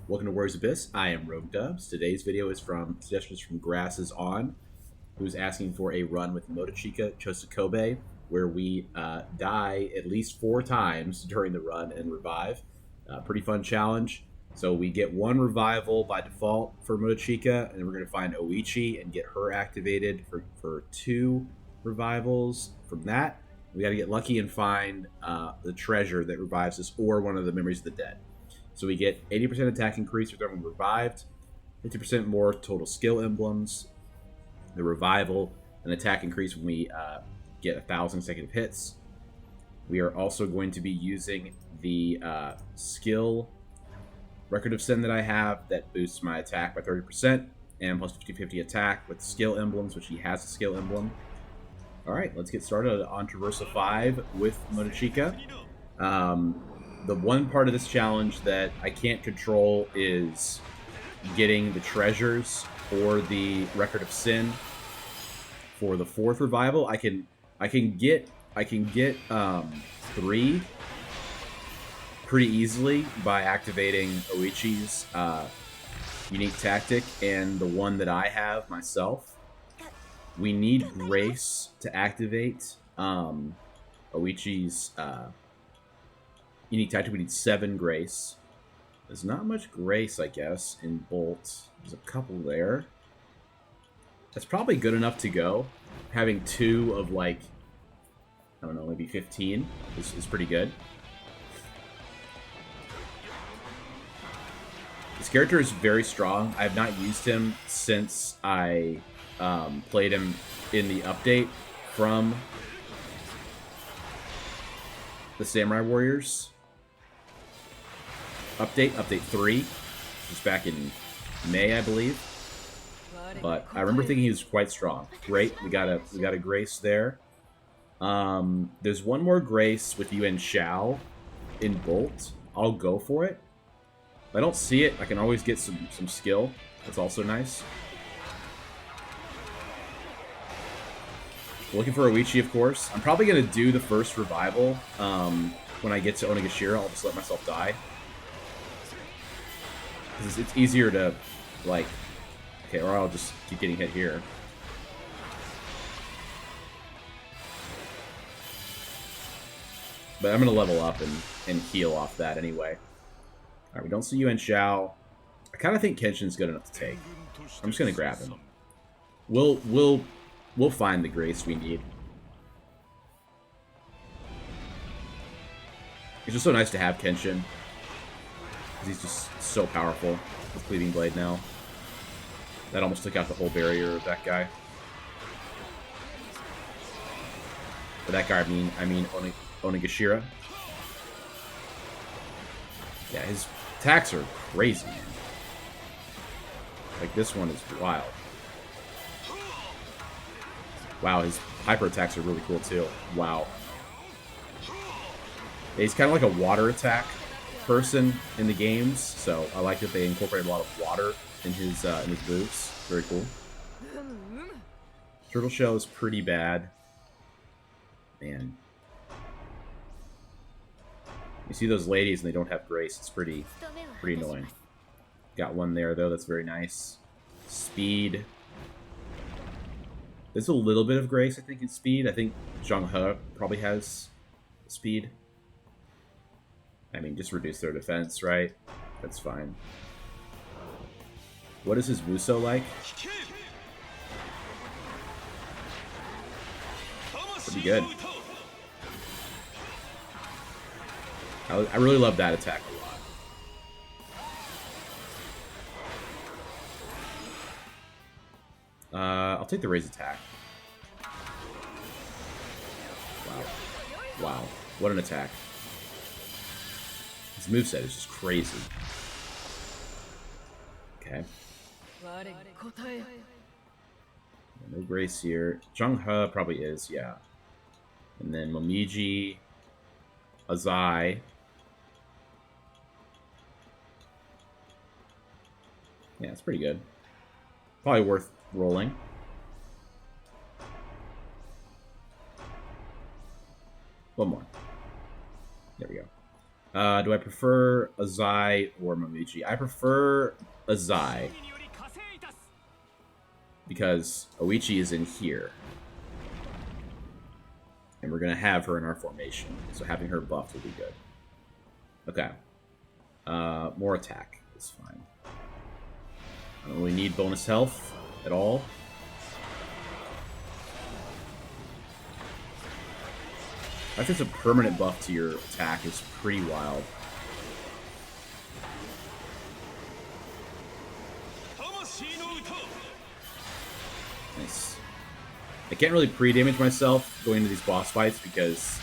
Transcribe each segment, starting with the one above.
Welcome to Warriors Abyss. I am Rogue Dubs. Today's video is from suggestions from Grasses On, who's asking for a run with Motochika Chosokabe, where we die at least 4 times during the run and revive. Pretty fun challenge. So we get 1 revival by default for Motochika, and we're going to find Oichi and get her activated for 2 revivals. From that, we got to get lucky and find the treasure that revives us or one of the memories of the dead. So we get 80% attack increase with everyone revived, 50% more total skill emblems, the revival, an attack increase when we get 1,000 consecutive hits. We are also going to be using the skill Record of Sin that I have that boosts my attack by 30% and plus 50-50 attack with skill emblems, which he has a skill emblem. Alright, let's get started on Traversa 5 with Motochika. The one part of this challenge that I can't control is getting the treasures or the Record of Sin for the 4th revival. I can get 3 pretty easily by activating Oichi's unique tactic and the one that I have myself. We need Grace to activate Oichi's unique tactic. We need 7 Grace. There's not much Grace, I guess, in Bolt. There's a couple there. That's probably good enough to go. Having 2 of, like, I don't know, maybe 15 is pretty good. This character is very strong. I have not used him since I played him in the update from the Samurai Warriors. Update 3, just back in May, I believe. But I remember thinking he was quite strong. Great, we got a Grace there. There's one more Grace with Yuan Shao in Bolt. I'll go for it. If I don't see it, I can always get some skill. That's also nice. Looking for Oichi, of course. I'm probably gonna do the first revival. When I get to Onigashira, I'll just let myself die. Because it's easier to, like... Okay, or I'll just keep getting hit here. But I'm going to level up and heal off that anyway. Alright, we don't see Yuan Shao. I kind of think Kenshin's good enough to take. I'm just going to grab him. We'll find the Grace we need. It's just so nice to have Kenshin. He's just so powerful with Cleaving Blade now. That almost took out the whole barrier of that guy. But that guy, I mean Onigashira. Yeah, his attacks are crazy, man. Like, this one is wild. Wow, his hyper attacks are really cool, too. Wow. He's kind of like a water attack person in the games, so I like that they incorporate a lot of water in his moves. Very cool. Turtle Shell is pretty bad. Man. You see those ladies and they don't have Grace. It's pretty annoying. Got one there, though. That's very nice. Speed. There's a little bit of Grace, I think, in speed. I think Zhang He probably has speed. I mean, just reduce their defense, right? That's fine. What is his Wuso like? Pretty good. I really love that attack a lot. I'll take the raise attack. Wow. Wow. What an attack. His moveset is just crazy. Okay. No Grace here. Zhang He probably is, yeah. And then Momiji, Azai. Yeah, it's pretty good. Probably worth rolling. One more. There we go. Do I prefer Azai or Momichi? I prefer Azai because Oichi is in here. And we're going to have her in our formation. So having her buffed will be good. Okay. More attack is fine. I don't really need bonus health at all. I think it's a permanent buff to your attack is pretty wild. Nice. I can't really pre-damage myself going into these boss fights because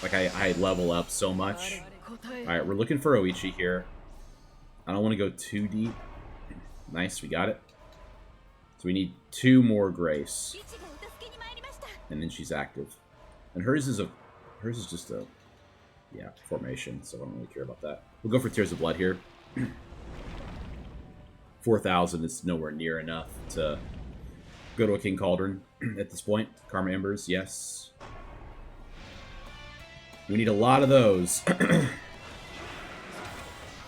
like I level up so much. Alright, we're looking for Oichi here. I don't want to go too deep. Nice, we got it. So we need 2 more Grace. And then she's active. And hers is just a formation, so I don't really care about that. We'll go for Tears of Blood here. 4,000 is nowhere near enough to go to a King Cauldron at this point. Karma Embers, yes. We need a lot of those.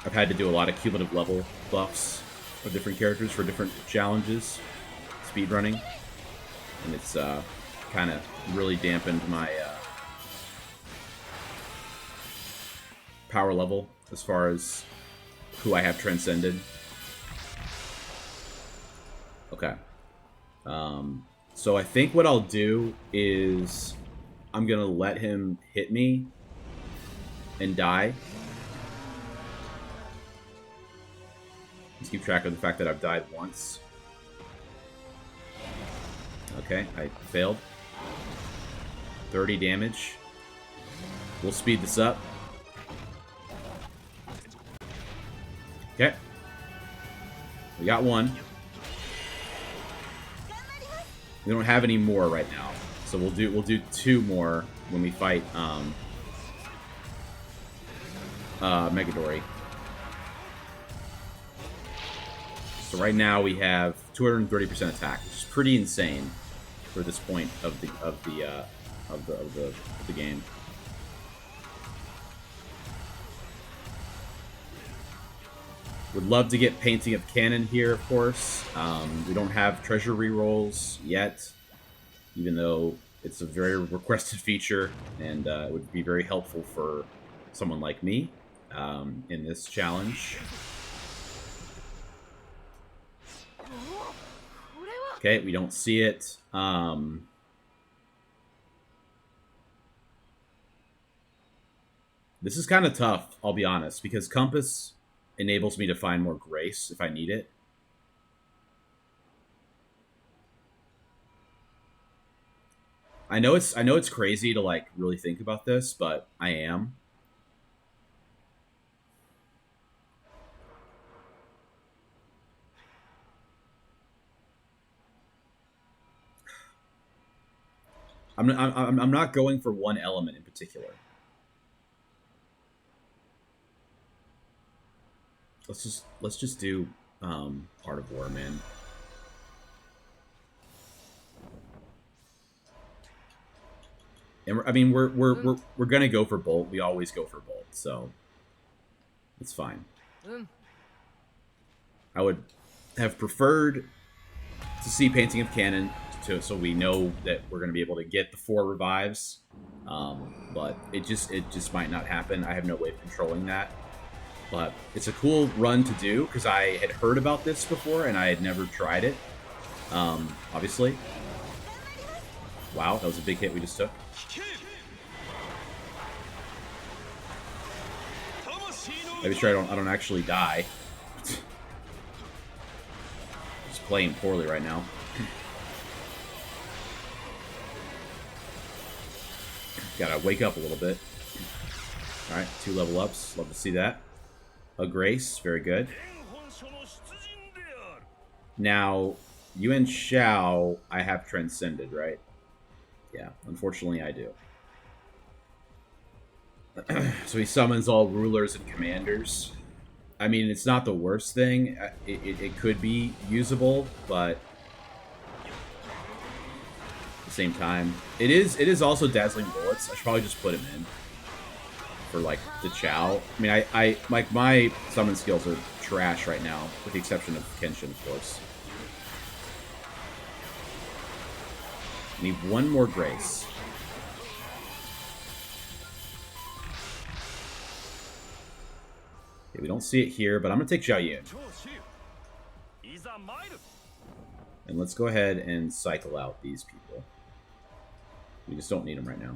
I've had to do a lot of cumulative level buffs of different characters for different challenges, speedrunning, and it's kind of really dampened my power level as far as who I have transcended. Okay. So I think what I'll do is I'm going to let him hit me and die. Let's keep track of the fact that I've died once. Okay, I failed. 30 damage. We'll speed this up. Okay. We got one. We don't have any more right now, so we'll do 2 more when we fight Megadori. So right now we have 230% attack, which is pretty insane for this point of the game. Would love to get Painting of Canon here, of course. We don't have treasure rerolls yet, even though it's a very requested feature, and it would be very helpful for someone like me in this challenge. Okay, we don't see it. This is kind of tough, I'll be honest, because Compass enables me to find more Grace if I need it. I know it's crazy to like really think about this, but I am. I'm not going for one element in particular. Let's just do Art of War, man. And we're gonna go for Bolt. We always go for Bolt, so it's fine. I would have preferred to see Painting of Canon so we know that we're gonna be able to get the 4 revives, but it just might not happen. I have no way of controlling that. But it's a cool run to do because I had heard about this before and I had never tried it. Obviously. Wow, that was a big hit we just took. Maybe sure I don't actually die. Just playing poorly right now. Gotta wake up a little bit. Alright, 2 level ups. Love to see that. A Grace, very good. Now, Yuan Shao, I have transcended, right? Yeah, unfortunately I do. So he summons all rulers and commanders. I mean, it's not the worst thing. It could be usable, but at the same time, it is also Dazzling Bullets. I should probably just put him in for like the Chow. I mean, I like my summon skills are trash right now, with the exception of Kenshin, of course. Need one more Grace. Okay, we don't see it here, but I'm gonna take Xiao Yun. And let's go ahead and cycle out these people. We just don't need them right now.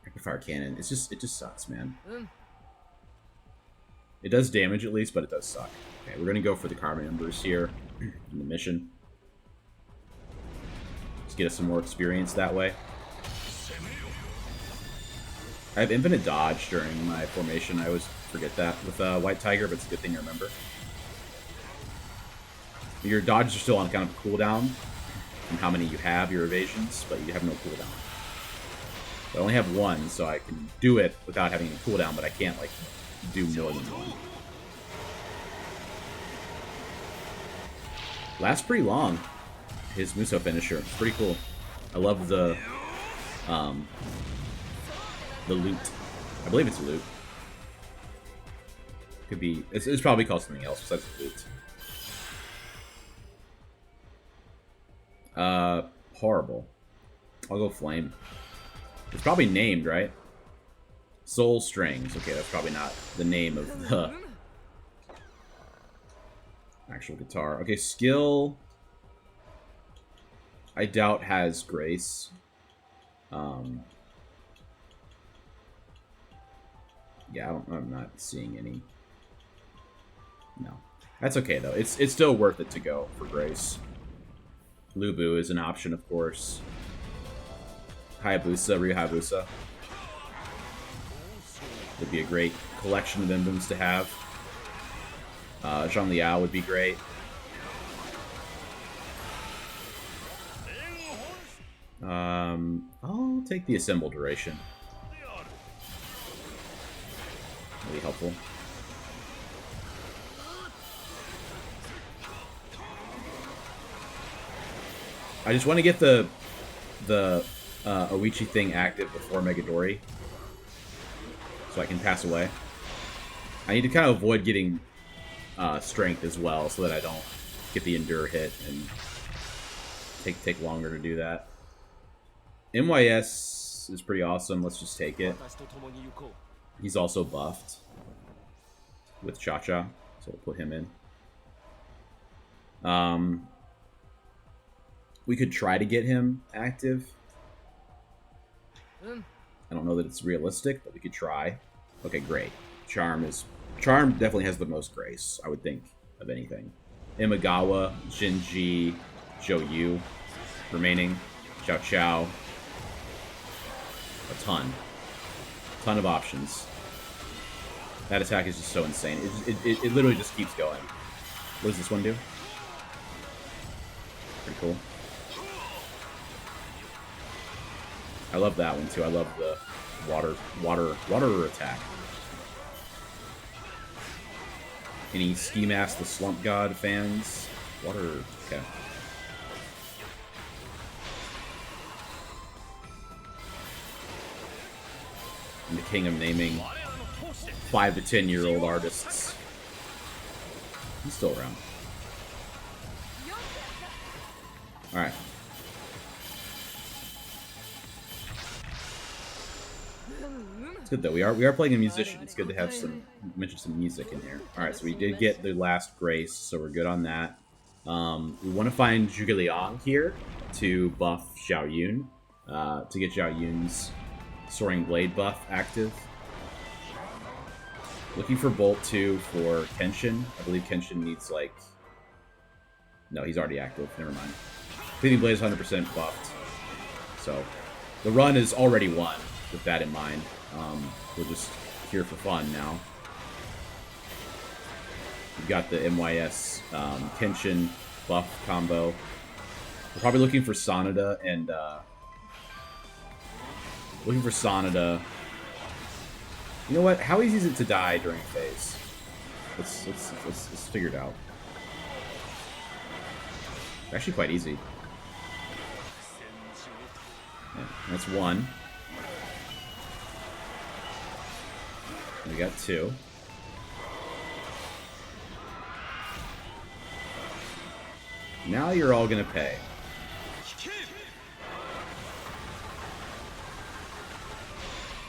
Rapid fire cannon. It just sucks, man. It does damage at least, but it does suck. Okay, we're gonna go for the Karma Embers here in the mission. Just get us some more experience that way. I have infinite dodge during my formation. I always forget that with White Tiger, but it's a good thing to remember. Your dodges are still on kind of a cooldown from how many you have, your evasions, but you have no cooldown. I only have one, so I can do it without having a cooldown, but I can't, like, do more than one. Lasts pretty long. His Muso finisher. It's pretty cool. I love the loot. I believe it's loot. Could be... It's probably called something else besides loot. Horrible. I'll go Flame. It's probably named, right? Soul Strings. Okay, that's probably not the name of the actual guitar. Okay, skill. I doubt has Grace. Yeah, I'm not seeing any. No. That's okay, though. It's still worth it to go for Grace. Lubu is an option, of course. Hayabusa, Ryu Hayabusa. Would be a great collection of emblems to have. Zhang Liao would be great. I'll take the Assemble Duration. Really helpful. I just want to get the Oichi thing active before Megadori, so I can pass away. I need to kind of avoid getting strength as well, so that I don't get the Endure hit and take longer to do that. MYS is pretty awesome. Let's just take it. He's also buffed with Cha-Cha, so we'll put him in. We could try to get him active. I don't know that it's realistic, but we could try. Okay, great. Charm definitely has the most Grace, I would think, of anything. Imagawa, Shinji, Zhou remaining. Xiao Qiao. A ton of options. That attack is just so insane. It literally just keeps going. What does this one do? Pretty cool. I love that one too. I love the water attack. Any Ski Mask the Slump God fans? Water, okay. I'm the king of naming 5 to 10-year-old artists. He's still around. Alright. It's good though. We are playing a musician. It's good to have mention some music in here. Alright, so we did get the last Grace, so we're good on that. We want to find Zhuge Liang here to buff Xiao Yun. To get Xiao Yun's Soaring Blade buff active. Looking for Bolt 2 for Kenshin. I believe Kenshin needs, like... No, he's already active. Never mind. Cleaning Blade is 100% buffed. So, the run is already won, with that in mind. We're just here for fun now. We've got the MYS Kenshin buff combo. We're probably looking for Sanada and... Looking for Sanada. You know what? How easy is it to die during phase? Let's figure it out. It's actually quite easy. Yeah, that's one. We got 2. Now you're all gonna pay.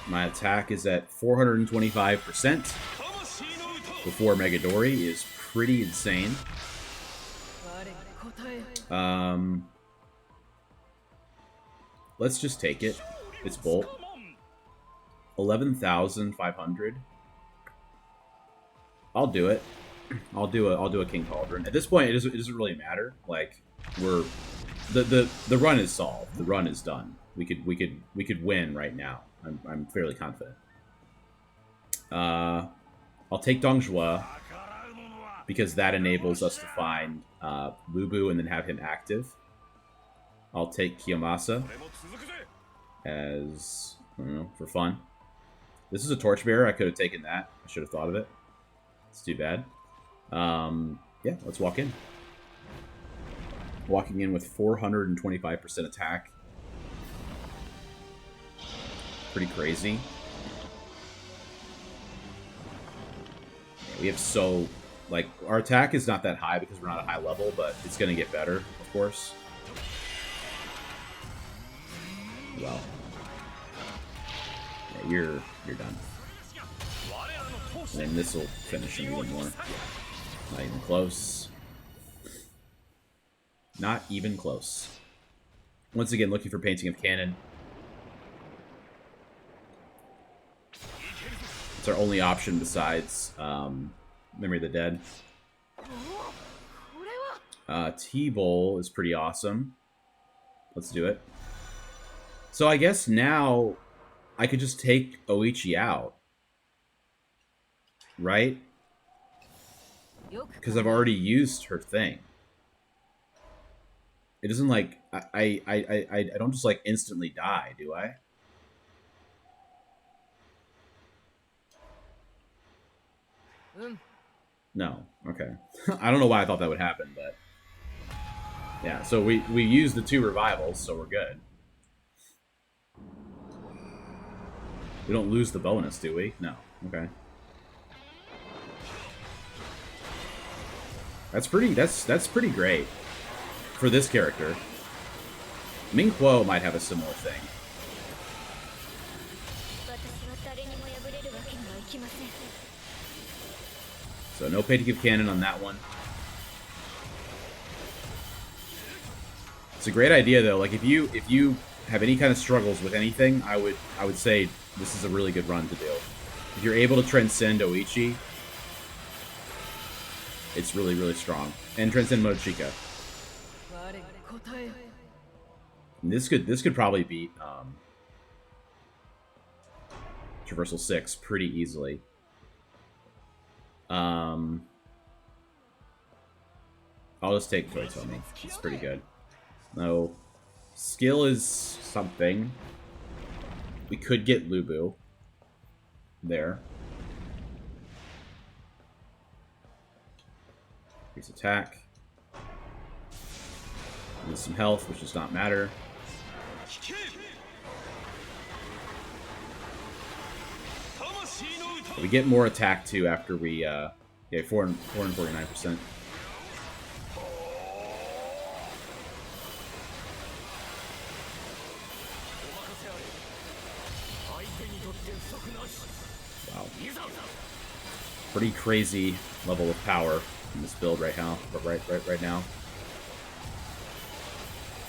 My attack is at 425% before Megadori is pretty insane. Let's just take it. It's Bolt. 11,500. I'll do it. I'll do a King Cauldron. At this point, it doesn't really matter. Like, we're the run is solved. The run is done. We could win right now. I'm fairly confident. I'll take Dongjua because that enables us to find Lubu and then have him active. I'll take Kiyomasa as, I don't know, for fun. This is a Torchbearer. I could have taken that. I should have thought of it. It's too bad. Yeah, let's walk in. Walking in with 425% attack. Pretty crazy. We have so... Like, our attack is not that high because we're not at high level, but it's going to get better, of course. Well. Yeah, you're done. And then this will finish him even more. Not even close. Not even close. Once again, looking for Painting of Cannon. It's our only option besides Memory of the Dead. T-Bowl is pretty awesome. Let's do it. So I guess now I could just take Oichi out. Right? Because I've already used her thing. It doesn't like I don't just like instantly die, do I? No. Okay. I don't know why I thought that would happen, but yeah. So we used the 2 revivals, so we're good. We don't lose the bonus, do we? No. Okay. That's pretty great for this character. Ming Kuo might have a similar thing. So no Painting of Cannon on that one. It's a great idea though. Like if you have any kind of struggles with anything, I would say this is a really good run to do. If you're able to transcend Oichi, it's really, really strong. And transcend Motochika. And this could probably beat Traversal 6 pretty easily. I'll just take Toitomi. It's pretty good. No. Skill is something. We could get Lubu. There. Increase attack. Lose some health, which does not matter. We get more attack too after we yeah, 449%. Wow. Pretty crazy level of power in this build right now, right now.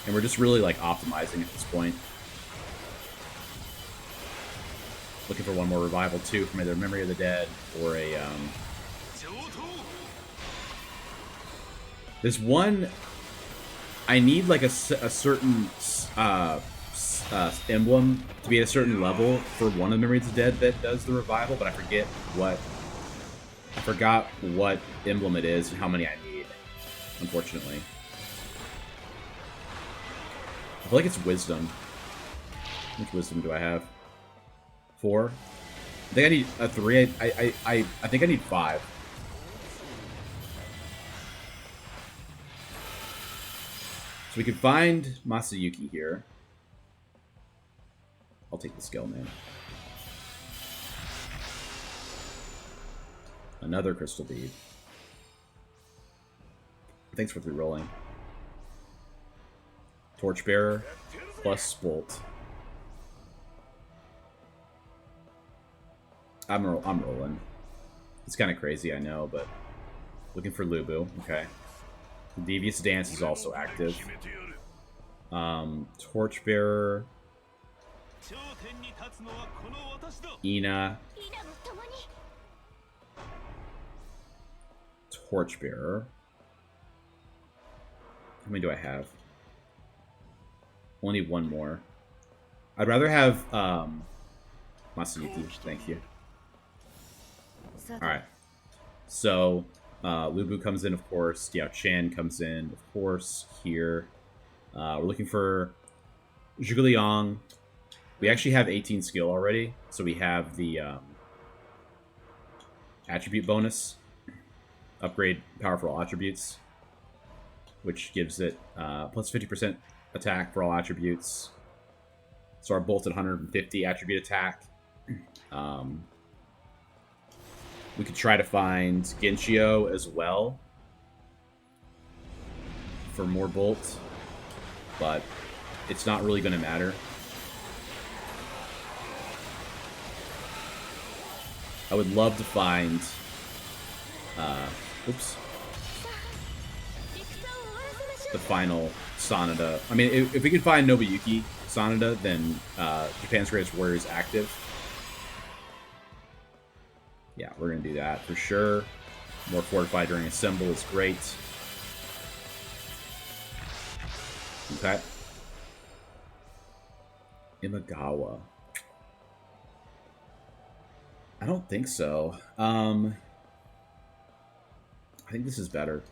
And we're just really like optimizing at this point. Looking for one more revival too from either Memory of the Dead or a there's one I need like a certain emblem to be at a certain level for one of the Memory of the Dead that does the revival, but I forgot what emblem it is and how many I need, unfortunately. I feel like it's Wisdom. How much Wisdom do I have? 4? I think I need a 3. I think I need 5. So we can find Masayuki here. I'll take the skill, man. Another crystal bead. Thanks for re-rolling. Torchbearer plus Bolt. I'm rolling. It's kind of crazy, I know, but looking for Lubu. Okay. Devious Dance is also active. Torchbearer. Ina. Torchbearer. How many do I have? Only one more. I'd rather have Masayuki. Thank you. Alright. So, Lubu comes in, of course. Diao Chan comes in, of course, here. We're looking for Zhuge. We actually have 18 skill already, so we have the attribute bonus. Upgrade powerful attributes, which gives it plus 50% attack for all attributes. So our Bolt at 150 attribute attack. We could try to find Genshio as well for more Bolt, but it's not really going to matter. I would love to find... oops. The final Sanada. I mean, if we could find Nobuyuki Sanada, then Japan's Greatest Warrior is active. Yeah, we're going to do that for sure. More fortified during Assemble is great. Okay. Imagawa. I don't think so. I think this is better.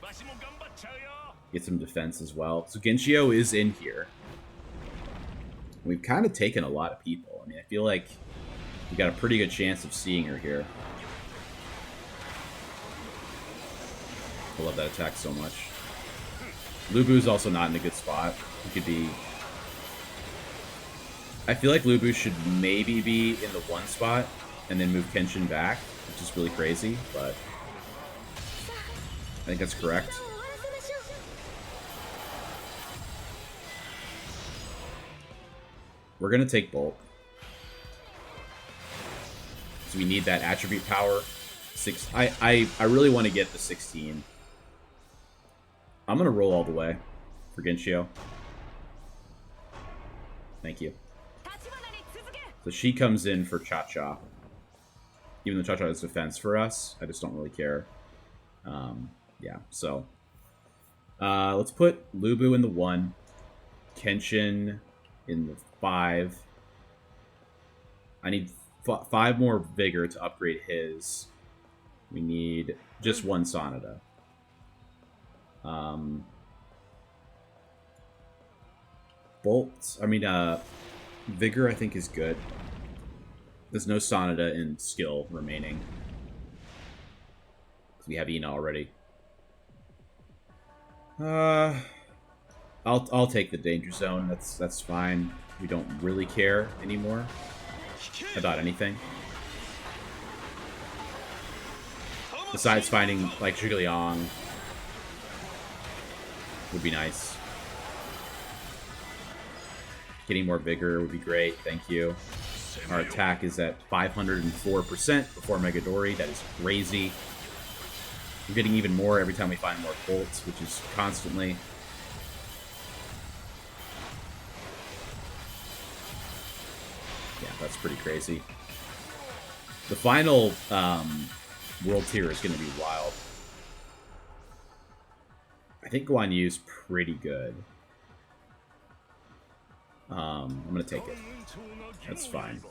Get some defense as well. So Genshio is in here. We've kind of taken a lot of people. I mean, I feel like we got a pretty good chance of seeing her here. I love that attack so much. Lubu's also not in a good spot. He could be... I feel like Lubu should maybe be in the one spot and then move Kenshin back, which is really crazy, but I think that's correct. We're going to take Bolt. So we need that attribute power. I really want to get the 16. I'm going to roll all the way for Genshio. Thank you. So she comes in for Cha-Cha. Even though Cha-Cha is defense for us, I just don't really care. Yeah, so... let's put Lubu in the 1. Kenshin in the 5. I need 5 more Vigor to upgrade his. We need just 1 Sanada. Bolt, I mean, Vigor I think is good. There's no Sanada in skill remaining. We have Ina already. I'll take the danger zone. That's fine. We don't really care anymore about anything. Besides finding like Zhuge would be nice. Getting more vigor would be great. Thank you. Our attack is at 504% before Megadori. That is crazy. We're getting even more every time we find more bolts, which is constantly. Yeah, that's pretty crazy. The final world tier is going to be wild. I think Guan Yu's pretty good. I'm going to take it. That's fine.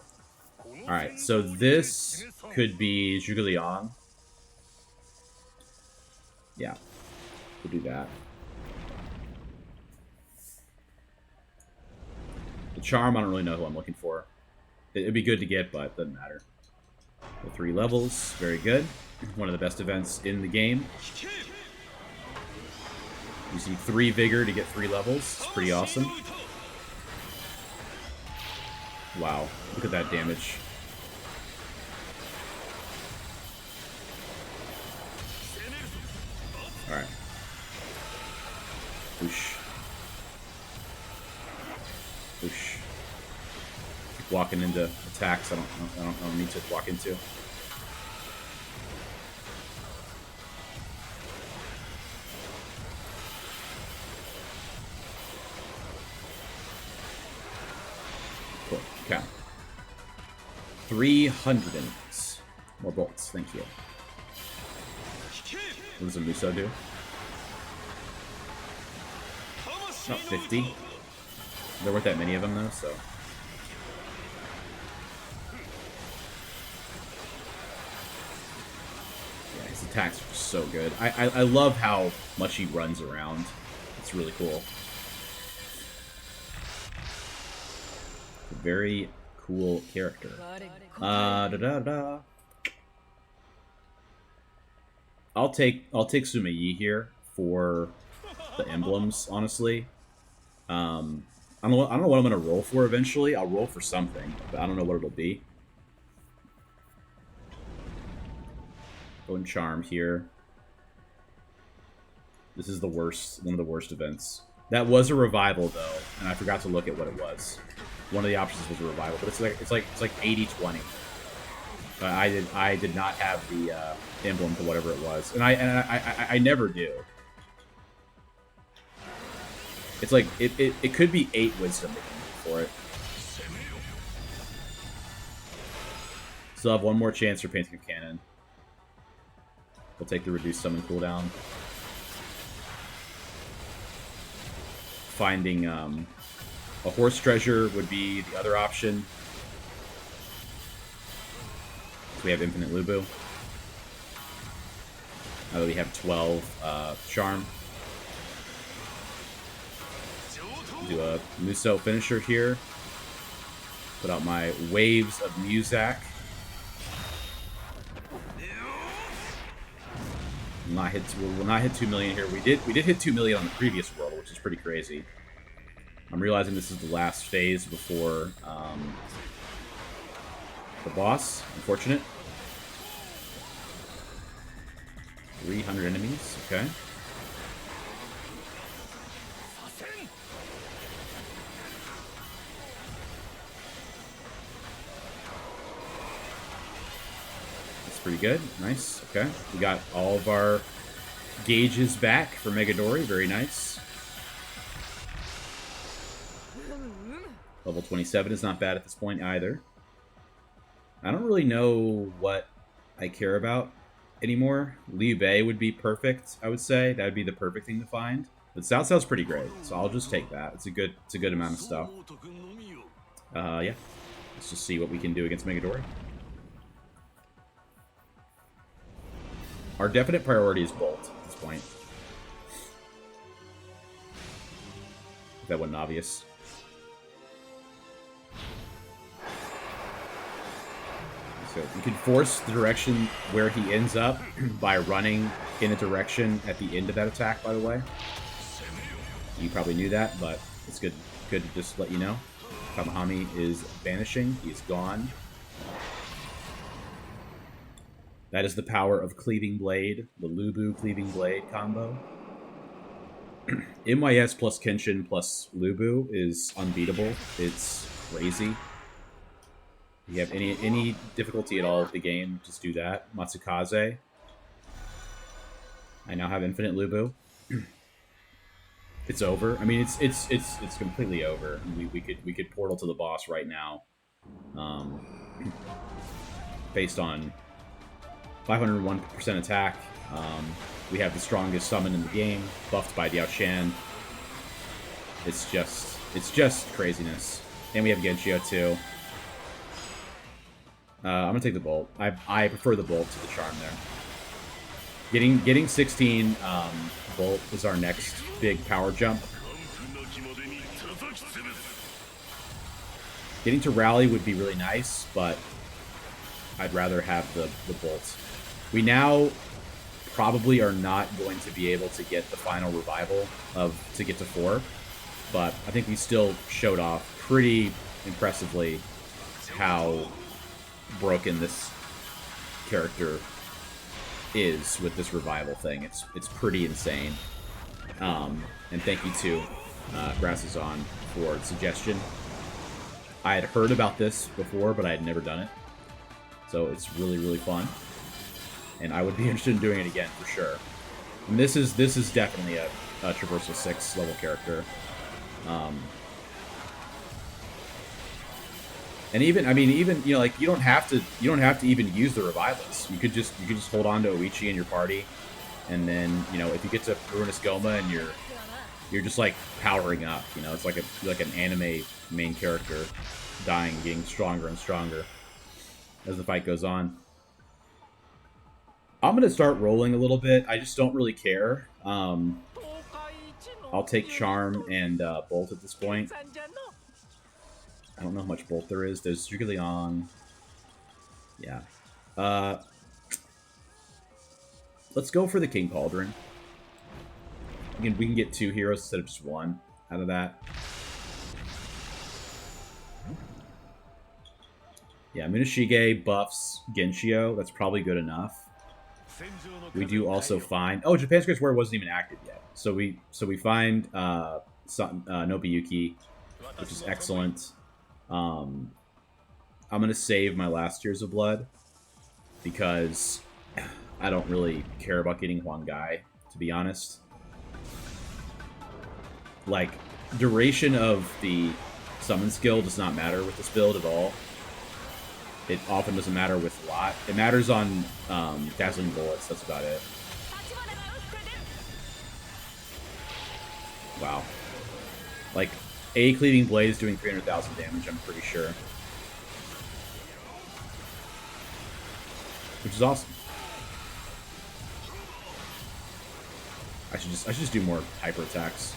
Alright, so this could be Zhuge Liang. Yeah, we'll do that. The Charm, I don't really know who I'm looking for. It'd be good to get, but it doesn't matter. The 3 levels, very good. One of the best events in the game. Using 3 Vigor to get 3 levels. It's pretty awesome. Wow, look at that damage. Alright. Whoosh. Whoosh. Keep walking into attacks I don't need to walk into. Cool. Okay. 300 enemies. More bolts, thank you. What does a Muso do? Not 50. There weren't that many of them though, so. Yeah, his attacks are so good. I love how much he runs around. It's really cool. A very cool character. Da-da-da. I'll take Sumeyi here for the emblems, honestly. I don't know what I'm gonna roll for eventually. I'll roll for something, but I don't know what it'll be. Go and charm here. This is the worst, one of the worst events. That was a revival though, and I forgot to look at what it was. One of the options was a revival, but it's like 80-20. I did not have the emblem to whatever it was, and I never do. It's like it could be 8 wisdom for it. Still have one more chance for painting a cannon. We'll take the reduced summon cooldown. Finding a horse treasure would be the other option. So we have infinite Lubu. Now that we have 12 charm. Do a Muso finisher here. Put out my waves of Muzak. We'll not hit 2 million here. We did hit 2 million on the previous world, which is pretty crazy. I'm realizing this is the last phase before the boss. Unfortunate. 300 enemies. Okay. Pretty good. Nice. Okay. We got all of our gauges back for Megadori. Very nice. Level 27 is not bad at this point either. I don't really know what I care about anymore. Liu Bei would be perfect, I would say. That would be the perfect thing to find. But Cao Cao's pretty great, so I'll just take that. It's a good amount of stuff. Yeah. Let's just see what we can do against Megadori. Our definite priority is Bolt at this point. If that wasn't obvious. So you can force the direction where he ends up by running in a direction at the end of that attack, by the way. You probably knew that, but it's good to just let you know. Kamahami is vanishing. He's gone. That is the power of Cleaving Blade, the Lubu Cleaving Blade combo. MYS plus Kenshin plus Lubu is unbeatable. It's crazy. If you have any difficulty at all with the game, just do that. Matsukaze. I now have infinite Lubu. It's over. I mean, it's completely over. We could portal to the boss right now, based on 501% attack. We have the strongest summon in the game, buffed by Diao Shan. It's just craziness. And we have Genshio too. I'm gonna take the Bolt. I prefer the Bolt to the Charm there. Getting 16 Bolt is our next big power jump. Getting to Rally would be really nice, but I'd rather have the Bolt. We now probably are not going to be able to get the final revival to get to 4, but I think we still showed off pretty impressively how broken this character is with this revival thing. It's pretty insane. And thank you to Grass is On for the suggestion. I had heard about this before, but I had never done it. So it's really, really fun. And I would be interested in doing it again for sure. And this is definitely a Traversal 6 level character. And even, I mean, even, you know, like you don't have to even use the revivals. You could just hold on to Oichi in your party, and then, you know, if you get to Ruinous Goma and you're just like powering up, you know, it's like an anime main character dying, getting stronger and stronger as the fight goes on. I'm gonna start rolling a little bit. I just don't really care. I'll take Charm and Bolt at this point. I don't know how much Bolt there is. There's Jigglyong. Yeah. Let's go for the King Cauldron. We can get 2 heroes instead of just 1 out of that. Yeah, Munashige buffs Genshio. That's probably good enough. We do also find... Oh, Japan's Greatest Warrior wasn't even active yet. So we find Nobuyuki, which is excellent. I'm going to save my last Tears of Blood because I don't really care about getting Huangai, to be honest. Like, duration of the summon skill does not matter with this build at all. It often doesn't matter with Lot. It matters on Dazzling Bullets, that's about it. Wow. Like, a Cleaving Blade is doing 300,000 damage, I'm pretty sure. Which is awesome. I should just do more hyper attacks.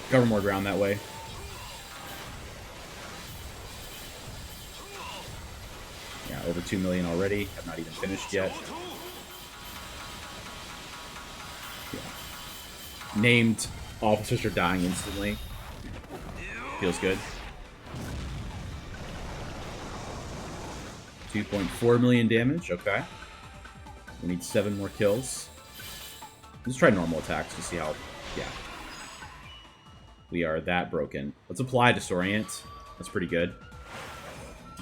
Cover more ground that way. Yeah, over 2 million already. Have not even finished yet. Yeah. Named officers are dying instantly. Feels good. 2.4 million damage. Okay. We need 7 more kills. Let's try normal attacks to see how... Yeah. We are that broken. Let's apply Disorient. That's pretty good.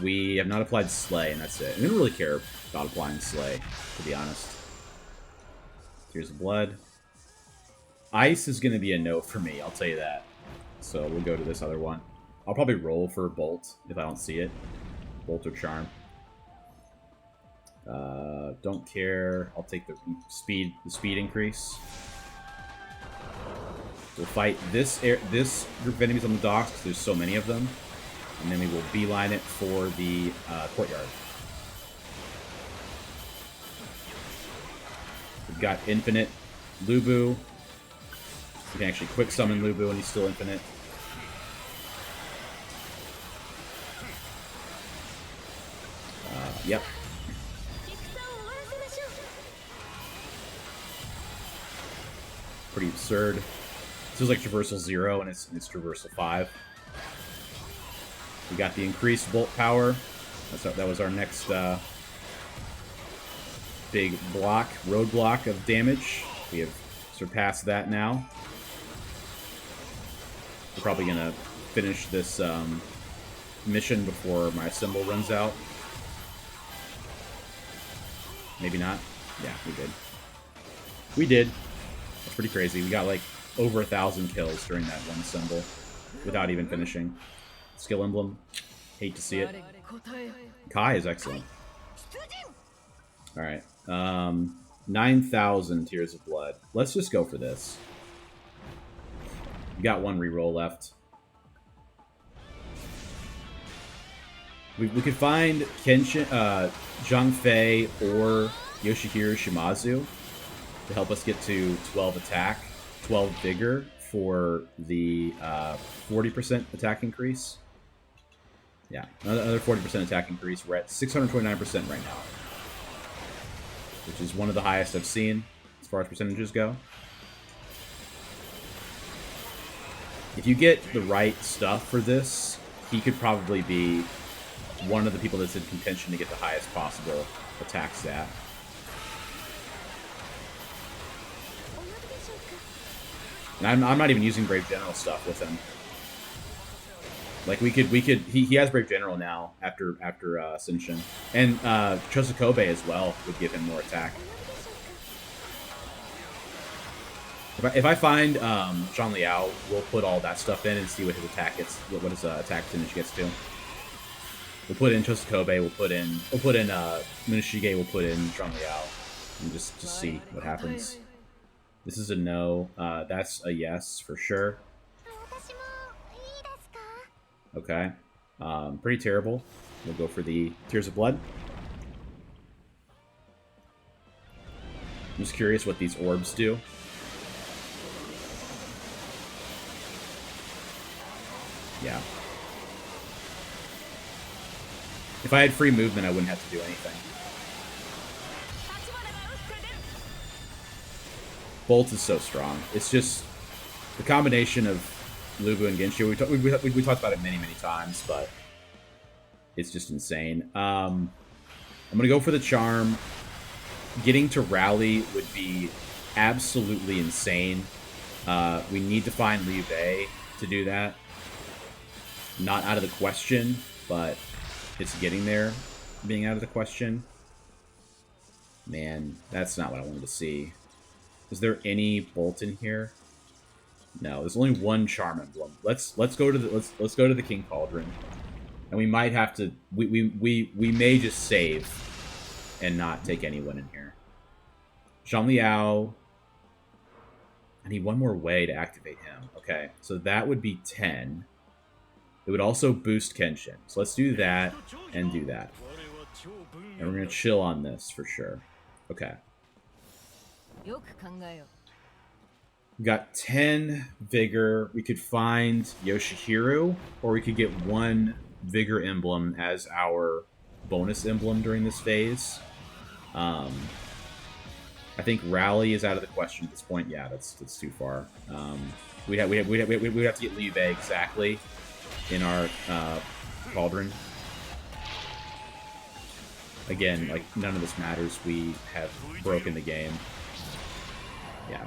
We have not applied Slay, and that's it. We don't really care about applying Slay, to be honest. Tears of Blood. Ice is going to be a no for me, I'll tell you that. So we'll go to this other one. I'll probably roll for Bolt if I don't see it. Bolt or Charm. Don't care. I'll take the speed increase. We'll fight this group of enemies on the docks because there's so many of them. And then we will beeline it for the courtyard. We've got infinite Lubu. We can actually quick summon Lubu and he's still infinite. Yep. Pretty absurd. This is like Traversal 0 and it's Traversal 5. We got the increased Bolt power. That was our next big roadblock of damage. We have surpassed that now. We're probably going to finish this mission before my symbol runs out. Maybe not. Yeah, we did. We did. That's pretty crazy. We got like over 1,000 kills during that one symbol without even finishing. Skill emblem. Hate to see it. Kai is excellent. Alright. 9,000 Tears of Blood. Let's just go for this. We got one reroll left. We could find Kenshin, Zhang Fei or Yoshihiro Shimazu to help us get to 12 attack, 12 vigor for the 40% attack increase. Yeah, another 40% attack increase. We're at 629% right now, which is one of the highest I've seen as far as percentages go. If you get the right stuff for this, he could probably be one of the people that's in contention to get the highest possible attacks that. And I'm not even using Brave General stuff with him. Like we could he has Brave General now after Ascension. And Chosokabe as well would give him more attack. If I find Zhang Liao, we'll put all that stuff in and see what his attack gets, what his attack percentage gets to. We'll put in Chosokabe, we'll put in Motochika, we'll put in Zhang Liao, and just see what happens. This is a no. That's a yes for sure. Okay. Pretty terrible. We'll go for the Tears of Blood. I'm just curious what these orbs do. Yeah. If I had free movement, I wouldn't have to do anything. Bolt is so strong. It's just the combination of Lubu and Genshin. We talked about it many times, but it's just insane. I'm gonna go for the charm. Getting to rally would be absolutely insane. We need to find Liu Bei to do that. Not out of the question, but it's getting there, being out of the question. Man, that's not what I wanted to see. Is there any bolt in here? No, there's only one charm emblem. Let's go to the King Cauldron, and we might have to. We may just save and not take anyone in here. Zhang Liao. I need one more way to activate him. Okay, so that would be 10. It would also boost Kenshin. So let's do that and do that. And we're going to chill on this for sure. Okay. We got 10 Vigor. We could find Yoshihiru, or we could get one Vigor emblem as our bonus emblem during this phase. I think Rally is out of the question at this point. Yeah, that's too far. We'd have to get Liu Bei exactly in our Cauldron. Again, like, none of this matters. We have broken the game. Yeah.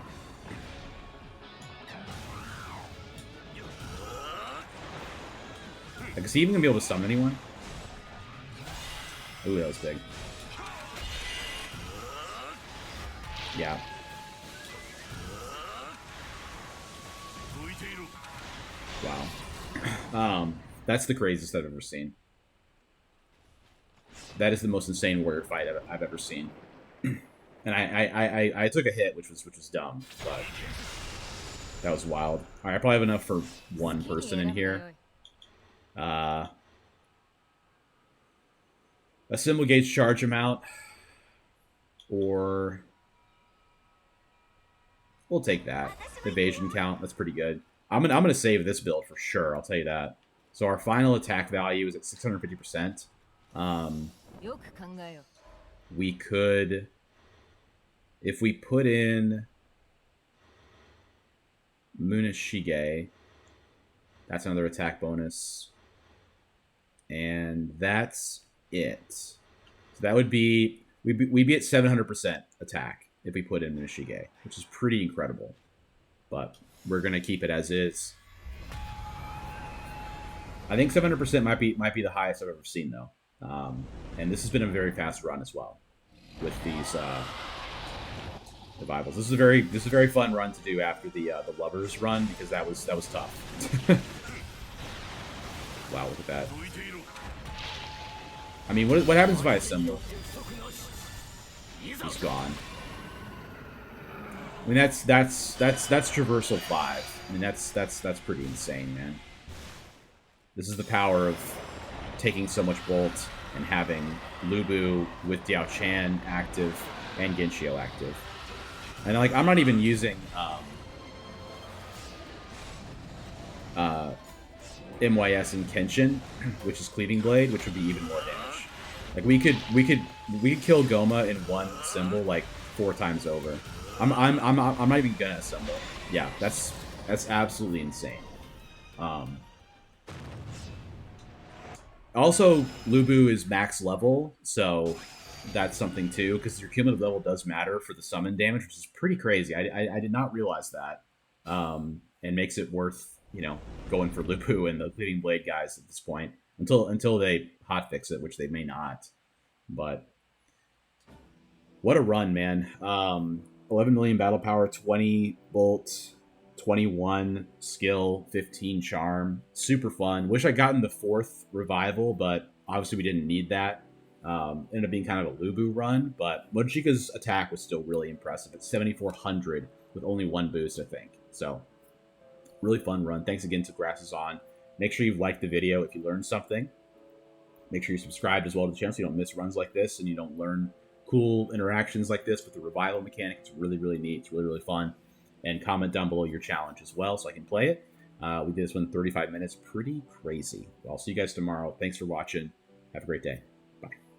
Like, is he even gonna be able to summon anyone? Ooh, that was big. Yeah. Wow. That's the craziest I've ever seen. That is the most insane warrior fight I've ever seen. And I took a hit, which was dumb, but that was wild. All right, I probably have enough for one person in here. A symbol gauge charge amount, or we'll take that. Evasion count, that's pretty good. I'm gonna save this build for sure. I'll tell you that. So our final attack value is at 650%. We could, if we put in Munashige, that's another attack bonus, and that's it. So that would be we'd be at 700% attack if we put in Munashige, which is pretty incredible. But we're gonna keep it as is. I think 700% might be the highest I've ever seen, though. And this has been a very fast run as well with these revivals. This is a very fun run to do after the Lovers run, because that was tough. Wow, look at that. I mean, what happens if I assemble? He's gone. I mean, that's traversal 5. I mean, that's pretty insane, man. This is the power of taking so much bolt and having Lubu with Diao Chan active and Genshio active. And like, I'm not even using MYS and Kenshin, which is Cleaving Blade, which would be even more damage. Like, we could kill Goma in one symbol like 4 times over. I'm not even gonna assemble. Yeah, that's absolutely insane. Also, Lubu is max level, so that's something too, because your cumulative level does matter for the summon damage, which is pretty crazy. I did not realize that, and makes it worth going for Lupu and the Bleeding Blade guys at this point until they hotfix it, which they may not. But what a run, man! 11 million battle power, 20 bolt, 21 skill, 15 charm. Super fun. Wish I gotten the 4th revival, but obviously we didn't need that. Ended up being kind of a Lubu run, but Motochika's attack was still really impressive. It's 7,400 with only 1 boost, I think. So, really fun run. Thanks again to Grasses On. Make sure you've liked the video if you learned something. Make sure you're subscribed as well to the channel so you don't miss runs like this and you don't learn cool interactions like this with the revival mechanic. It's really, really neat. It's really, really fun. And comment down below your challenge as well so I can play it. We did this one in 35 minutes. Pretty crazy. I'll see you guys tomorrow. Thanks for watching. Have a great day.